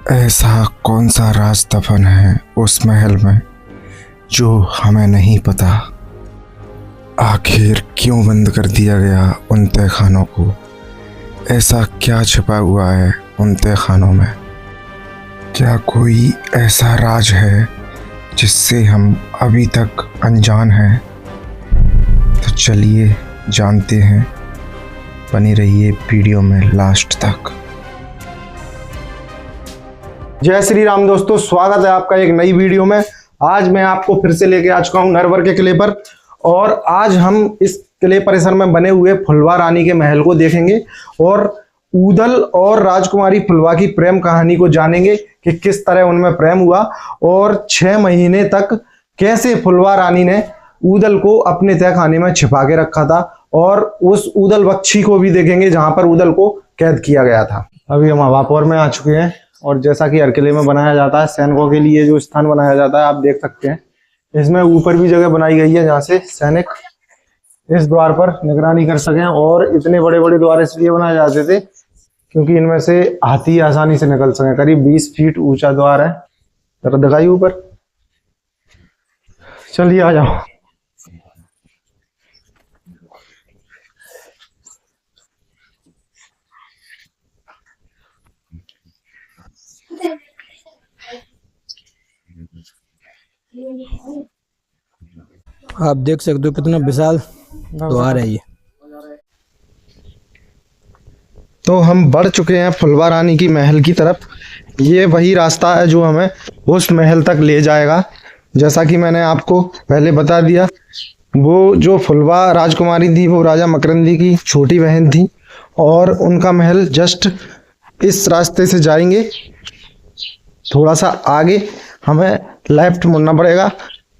ऐसा कौन सा राज दफन है उस महल में जो हमें नहीं पता। आखिर क्यों बंद कर दिया गया उन तहखानों को? ऐसा क्या छिपा हुआ है उन तहखानों में? क्या कोई ऐसा राज है जिससे हम अभी तक अनजान हैं? तो चलिए जानते हैं, बनी रहिए वीडियो में लास्ट तक। जय श्री राम दोस्तों, स्वागत है आपका एक नई वीडियो में। आज मैं आपको फिर से लेके आ चुका हूं नरवर के किले पर, और आज हम इस किले परिसर में बने हुए फुलवा रानी के महल को देखेंगे और ऊदल और राजकुमारी फुलवा की प्रेम कहानी को जानेंगे कि किस तरह उनमें प्रेम हुआ और 6 महीने तक कैसे फुलवा रानी ने ऊदल को अपने तहखाने में छिपा के रखा था, और उस ऊदल बख्शी को भी देखेंगे जहां पर ऊदल को कैद किया गया था। अभी हम हवापुर में आ चुके हैं, और जैसा कि हर किले में बनाया जाता है सैनिकों के लिए जो स्थान बनाया जाता है, आप देख सकते हैं इसमें ऊपर भी जगह बनाई गई है जहां से सैनिक इस द्वार पर निगरानी कर सकें। और इतने बड़े बड़े द्वार इसलिए बनाए जाते थे क्योंकि इनमें से हाथी आसानी से निकल सके। करीब 20 फीट ऊंचा द्वार है। जरा दिखाइए ऊपर। चलिए आ जाओ। आप देख सकते हो कितना विशाल द्वार है ये। तो हम बढ़ चुके हैं फुलवा रानी की महल की तरफ। ये वही रास्ता है जो हमें उस महल तक ले जाएगा। जैसा कि मैंने आपको पहले बता दिया, वो जो फुलवा राजकुमारी थी वो राजा मकरंदी की छोटी बहन थी, और उनका महल जस्ट इस रास्ते से जाएंगे। थोड़ा सा आगे हमें लेफ्ट मुड़ना पड़ेगा,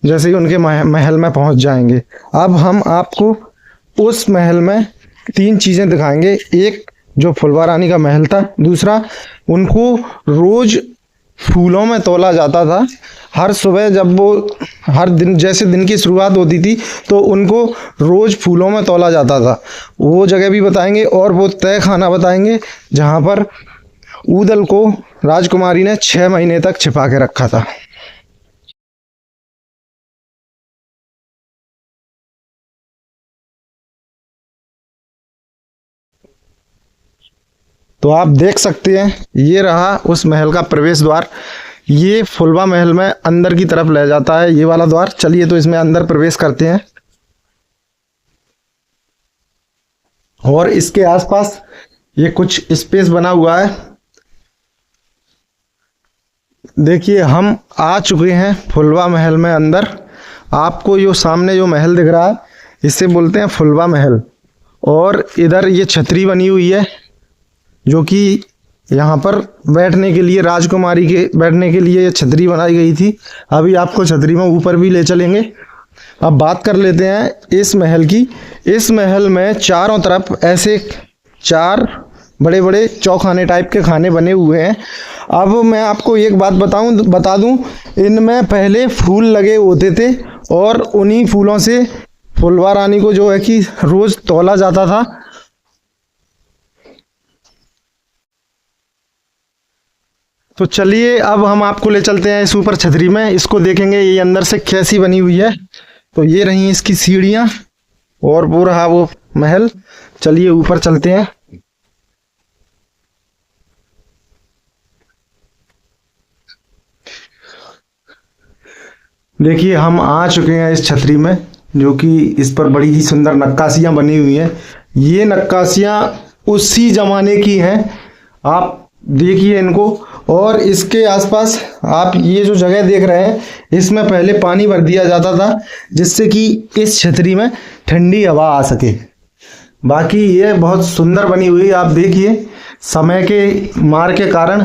जैसे ही उनके महल में पहुंच जाएंगे। अब हम आपको उस महल में 3 चीजें दिखाएंगे। एक जो फुलवा रानी का महल था, दूसरा उनको रोज फूलों में तोला जाता था। हर सुबह जब वो हर दिन जैसे दिन की शुरुआत होती थी तो उनको रोज फूलों में तोला जाता था। वो जगह भी बताएंगे, और वो तहखाना बताएंगे जहां पर ऊदल को राजकुमारी ने 6 महीने तक छिपा के रखा था। तो आप देख सकते हैं ये रहा उस महल का प्रवेश द्वार। ये फुलवा महल में अंदर की तरफ ले जाता है ये वाला द्वार। चलिए तो इसमें अंदर प्रवेश करते हैं। और इसके आसपास ये कुछ स्पेस बना हुआ है। देखिए हम आ चुके हैं फुलवा महल में अंदर। आपको जो सामने जो महल दिख रहा है इसे बोलते हैं फुलवा महल। और इधर ये छतरी बनी हुई है जो कि यहाँ पर बैठने के लिए, राजकुमारी के बैठने के लिए ये छतरी बनाई गई थी। अभी आपको छतरी में ऊपर भी ले चलेंगे। अब बात कर लेते हैं इस महल की। इस महल में चारों तरफ ऐसे 4 बड़े बड़े चौखाने टाइप के खाने बने हुए हैं। अब मैं आपको एक बात बता दूं, इनमें पहले फूल लगे होते थे, और उन्हीं फूलों से फुलवा रानी को जो है कि रोज तौला जाता था। तो चलिए अब हम आपको ले चलते हैं इस ऊपर छतरी में। इसको देखेंगे ये अंदर से कैसी बनी हुई है। तो ये रही इसकी सीढ़ियां, और वो रहा वो महल। चलिए ऊपर चलते हैं। देखिए हम आ चुके हैं इस छतरी में, जो कि इस पर बड़ी ही सुंदर नक्काशियां बनी हुई हैं। ये नक्काशियां उसी जमाने की हैं, आप देखिए इनको। और इसके आसपास आप ये जो जगह देख रहे हैं, इसमें पहले पानी भर दिया जाता था जिससे कि इस छतरी में ठंडी हवा आ सके। बाकी ये बहुत सुंदर बनी हुई, आप देखिए समय के मार के कारण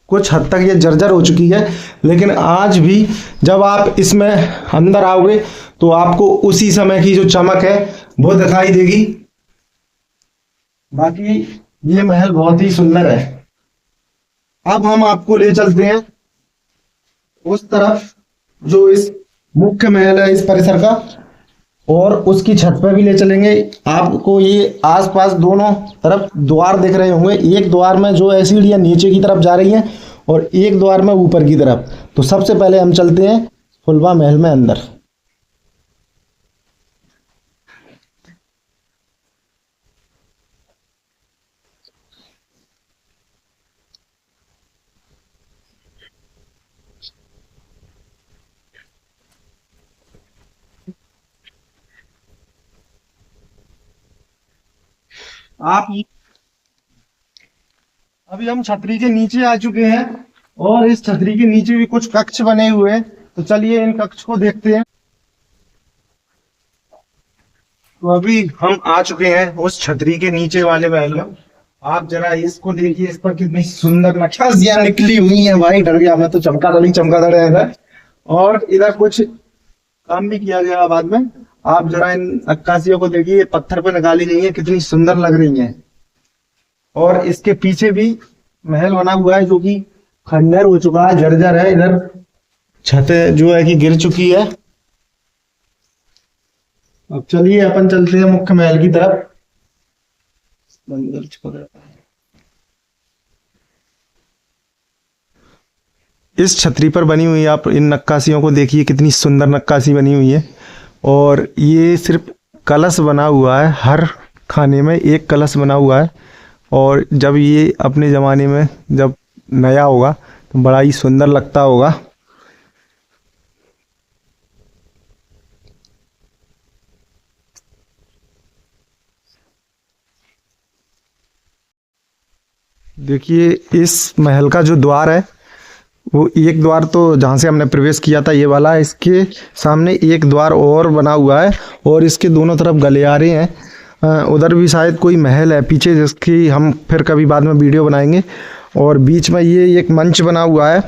कुछ हद तक ये जर्जर हो चुकी है, लेकिन आज भी जब आप इसमें अंदर आओगे तो आपको उसी समय की जो चमक है वो दिखाई देगी। बाकी ये महल बहुत ही सुंदर है। अब हम आपको ले चलते हैं उस तरफ जो इस मुख्य महल है इस परिसर का, और उसकी छत पर भी ले चलेंगे आपको। ये आसपास दोनों तरफ द्वार दिख रहे होंगे। एक द्वार में जो है सीढ़ियां नीचे की तरफ जा रही हैं, और एक द्वार में ऊपर की तरफ। तो सबसे पहले हम चलते हैं फुलवा महल में अंदर। आप अभी हम छतरी के नीचे आ चुके हैं और इस छतरी के नीचे भी कुछ कक्ष बने हुए हैं। तो चलिए इन कक्ष को देखते हैं। तो अभी हम आ चुके हैं उस छतरी के नीचे वाले महल में। आप जरा इसको देखिए, इस पर कितनी सुंदर नक्काशियां निकली हुई हैं। भाई डर गया मैं तो, चमकादड़ है इधर। और इधर कुछ काम भी किया गया बाद में। आप जरा इन नक्काशियों को देखिए, पत्थर पर निकाली गई है, कितनी सुंदर लग रही हैं। और इसके पीछे भी महल बना हुआ है जो कि खंडर हो चुका है, जर्जर है। इधर छत जो है कि गिर चुकी है। अब चलिए अपन चलते हैं मुख्य महल की तरफ। इस छतरी पर बनी हुई आप इन नक्काशियों को देखिए, कितनी सुंदर नक्काशी बनी हुई है। और ये सिर्फ कलश बना हुआ है, हर खाने में एक कलश बना हुआ है। और जब ये अपने ज़माने में जब नया होगा तो बड़ा ही सुंदर लगता होगा। देखिए इस महल का जो द्वार है वो एक द्वार तो जहाँ से हमने प्रवेश किया था ये वाला, इसके सामने एक द्वार और बना हुआ है और इसके दोनों तरफ गलियारे हैं। उधर भी शायद कोई महल है पीछे, जिसकी हम फिर कभी बाद में वीडियो बनाएंगे। और बीच में ये एक मंच बना हुआ है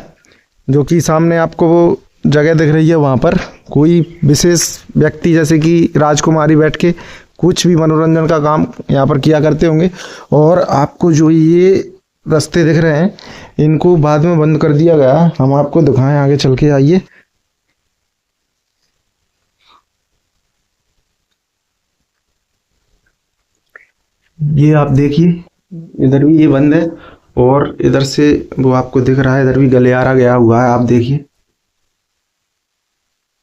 जो कि सामने आपको वो जगह दिख रही है, वहाँ पर कोई विशेष व्यक्ति जैसे कि राजकुमारी बैठ के कुछ भी मनोरंजन का काम यहाँ पर किया करते होंगे। और आपको जो ये रास्ते दिख रहे हैं इनको बाद में बंद कर दिया गया, हम आपको दिखाएं, आगे चल के आइए। ये आप देखिए, इधर भी ये बंद है और इधर से वो आपको दिख रहा है, इधर भी गलियारा गया हुआ है। आप देखिए,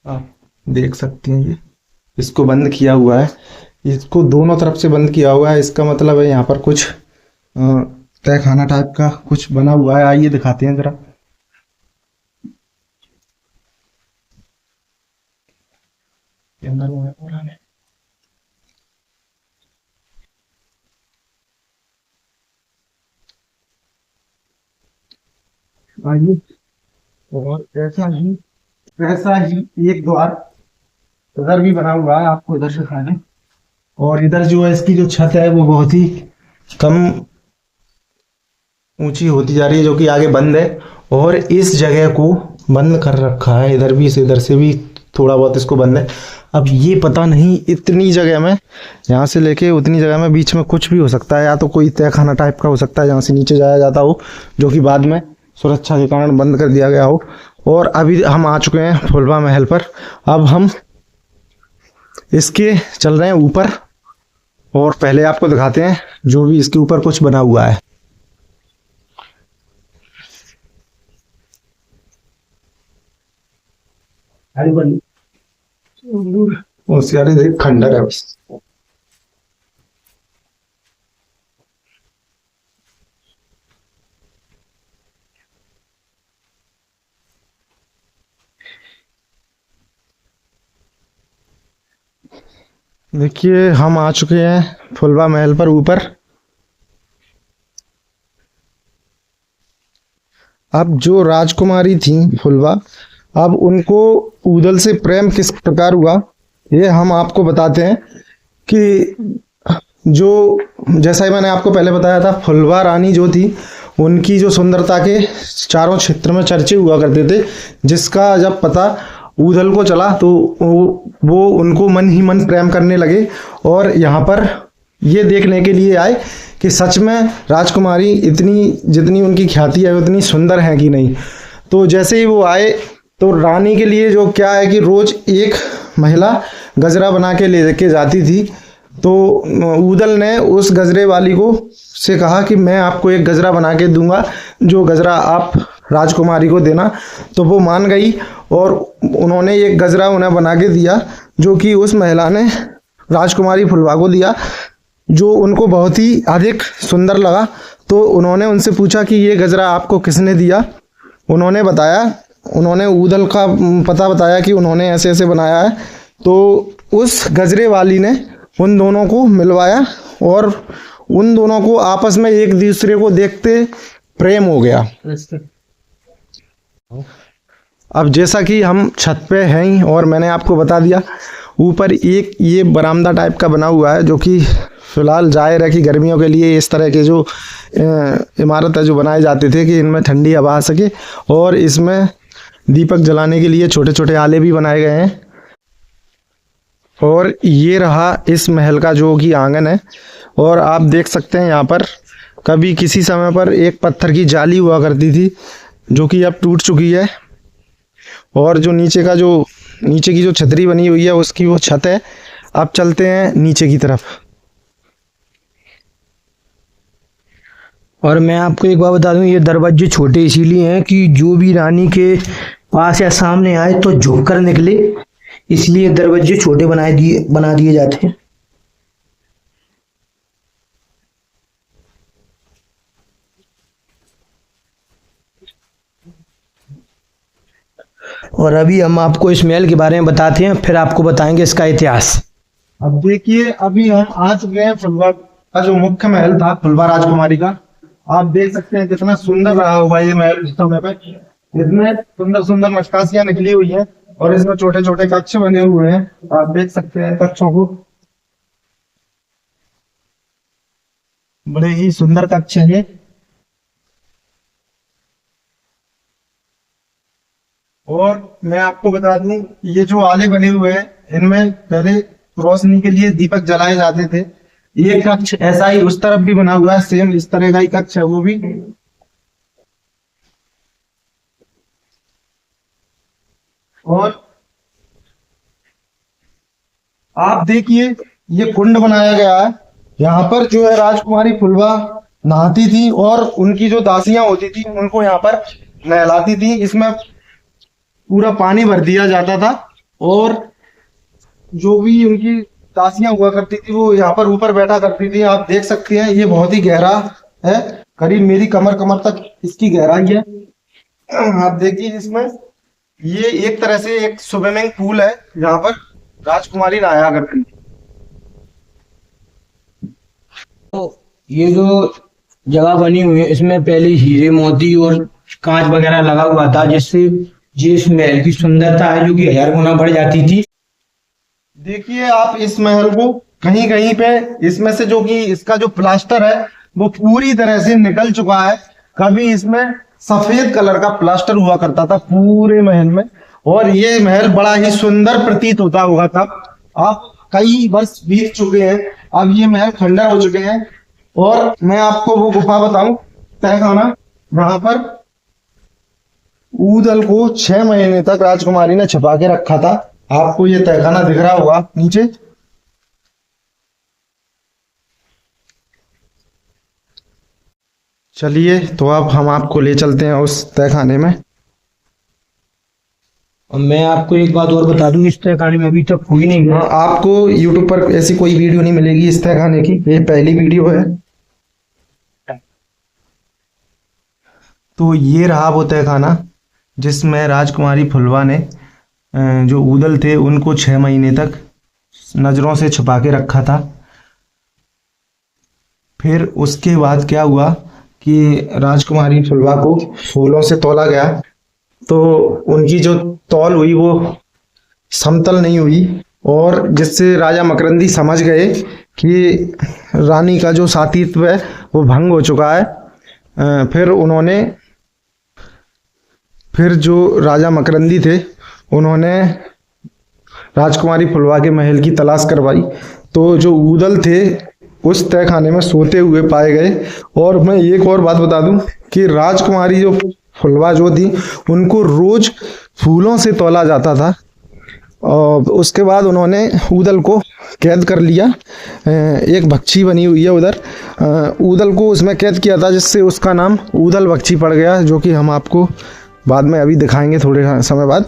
आप देख सकते हैं ये इसको बंद किया हुआ है, इसको दोनों तरफ से बंद किया हुआ है। इसका मतलब है यहाँ पर कुछ तय खाना टाइप का कुछ बना हुआ है। आइए दिखाते हैं जरा। आइए, और ऐसा ही एक द्वार इधर भी बना हुआ है, आपको इधर से दिखाने। और इधर जो है इसकी जो छत है वो बहुत ही कम ऊंची होती जा रही है, जो कि आगे बंद है। और इस जगह को बंद कर रखा है, इधर भी से इधर से भी थोड़ा बहुत इसको बंद है। अब ये पता नहीं इतनी जगह में, यहाँ से लेके उतनी जगह में बीच में कुछ भी हो सकता है, या तो कोई तहखाना टाइप का हो सकता है जहाँ से नीचे जाया जाता हो, जो कि बाद में सुरक्षा के कारण बंद कर दिया गया हो। और अभी हम आ चुके हैं फुलवा महल पर। अब हम इसके चल रहे हैं ऊपर और पहले आपको दिखाते हैं जो भी इसके ऊपर कुछ बना हुआ है। खंडर है बस। देखिए हम आ चुके हैं फुलवा महल पर ऊपर। अब जो राजकुमारी थी फुलवा, अब उनको ऊदल से प्रेम किस प्रकार हुआ ये हम आपको बताते हैं। कि जो जैसा ही मैंने आपको पहले बताया था, फुलवा रानी जो थी उनकी जो सुंदरता के चारों क्षेत्र में चर्चे हुआ करते थे, जिसका जब पता ऊदल को चला तो वो उनको मन ही मन प्रेम करने लगे। और यहाँ पर ये देखने के लिए आए कि सच में राजकुमारी इतनी जितनी उनकी ख्याति है उतनी सुंदर है कि नहीं। तो जैसे ही वो आए तो रानी के लिए जो क्या है कि रोज एक महिला गजरा बना के लेके जाती थी। तो ऊदल ने उस गजरे वाली को से कहा कि मैं आपको एक गजरा बना के दूंगा, जो गजरा आप राजकुमारी को देना। तो वो मान गई और उन्होंने एक गजरा उन्हें बना के दिया, जो कि उस महिला ने राजकुमारी फुलवा को दिया, जो उनको बहुत ही अधिक सुंदर लगा। तो उन्होंने उनसे पूछा कि ये गजरा आपको किसने दिया। उन्होंने बताया, उन्होंने ऊदल का पता बताया कि उन्होंने ऐसे ऐसे बनाया है। तो उस गजरे वाली ने उन दोनों को मिलवाया और उन दोनों को आपस में एक दूसरे को देखते प्रेम हो गया। अब जैसा कि हम छत पे हैं ही और मैंने आपको बता दिया, ऊपर एक ये बरामदा टाइप का बना हुआ है, जो कि फिलहाल जाहिर है कि गर्मियों के लिए इस तरह के जो इमारत है जो बनाए जाते थे कि इनमें ठंडी हवा आ सके। और इसमें दीपक जलाने के लिए छोटे छोटे आले भी बनाए गए हैं। और ये रहा इस महल का जो कि आंगन है। और आप देख सकते हैं यहाँ पर कभी किसी समय पर एक पत्थर की जाली हुआ करती थी, जो कि अब टूट चुकी है। और जो नीचे की जो छतरी बनी हुई है उसकी वो छत है। अब चलते हैं नीचे की तरफ। और मैं आपको एक बात बता दूं, ये दरवाजे छोटे इसीलिए हैं कि जो भी रानी के पास या सामने आए तो झुक कर निकले, इसलिए दरवाजे छोटे बना दिए जाते हैं। और अभी हम आपको इस महल के बारे में बताते हैं, फिर आपको बताएंगे इसका इतिहास। अब देखिए, अभी हम आ चुके हैं फुलवा का जो मुख्य महल था फुलवा राजकुमारी का। आप देख सकते हैं कितना सुंदर रहा होगा ये महल उस समय पे। इसमें सुंदर सुंदर नक्काशियां निकली हुई हैं और इसमें छोटे छोटे कक्ष बने हुए हैं। आप देख सकते हैं कक्षों को, बड़े ही सुंदर कक्ष है ये। और मैं आपको बता दूं, ये जो आले बने हुए हैं इनमें पहले रोशनी के लिए दीपक जलाए जाते थे। ये कक्ष ऐसा ही उस तरफ भी बना हुआ है, सेम इस तरह का ही कक्ष है वो भी। और आप देखिए ये कुंड बनाया गया है। यहाँ पर जो है राजकुमारी फुलवा नहाती थी और उनकी जो दासियां होती थी उनको यहाँ पर नहलाती थी। इसमें पूरा पानी भर दिया जाता था और जो भी उनकी दासियां हुआ करती थी वो यहाँ पर ऊपर बैठा करती थी। आप देख सकते हैं ये बहुत ही गहरा है, करीब मेरी कमर तक इसकी गहराई है। आप देखिए इसमें ये एक तरह से एक स्विमिंग पूल है जहाँ पर राजकुमारी नहाया करती थी। तो ये जो जगह बनी हुई है इसमें पहले हीरे मोती और कांच वगैरह लगा हुआ था, जिससे जिस महल की सुंदरता है जो कि 1000 गुना बढ़ जाती थी। देखिए आप इस महल को कहीं कहीं पे इसमें से जो कि इसका जो प्लास्टर है वो पूरी तरह से निकल चुका है। कभी इसमें सफेद कलर का प्लास्टर हुआ करता था पूरे महल में और ये महल बड़ा ही सुंदर प्रतीत होता होगा तब। आप कई वर्ष बीत चुके हैं, अब ये महल खंडर हो चुके हैं। और मैं आपको वो गुफा बताऊं, तहखाना, वहां पर ऊदल को 6 महीने तक राजकुमारी ने छिपा के रखा था। आपको ये तहखाना दिख रहा होगा नीचे। चलिए तो अब हम आपको ले चलते हैं उस तहखाने में। और मैं आपको एक बात और बता दूं, इस तहखाने में अभी तक कोई नहीं गया। आपको YouTube पर ऐसी कोई वीडियो नहीं मिलेगी इस तहखाने की, ये पहली वीडियो है। तो ये रहा वो तहखाना जिसमें राजकुमारी फुलवा ने जो ऊदल थे उनको 6 महीने तक नजरों से छुपा के रखा था। फिर उसके बाद क्या हुआ कि राजकुमारी फुलवा को फूलों से तौला गया, तो उनकी जो तौल हुई वो समतल नहीं हुई और जिससे राजा मकरंदी समझ गए कि रानी का जो साथीत्व है वो भंग हो चुका है। फिर जो राजा मकरंदी थे उन्होंने राजकुमारी फुलवा के महल की तलाश करवाई, तो जो ऊदल थे उस तहखाने में सोते हुए पाए गए। और मैं एक और बात बता दूं कि राजकुमारी जो फुलवा जो थी उनको रोज फूलों से तौला जाता था और उसके बाद उन्होंने ऊदल को कैद कर लिया। एक बख्शी बनी हुई है उधर, ऊदल को उसमें कैद किया था, जिससे उसका नाम ऊदल बख्शी पड़ गया, जो कि हम आपको बाद में अभी दिखाएंगे थोड़े समय बाद।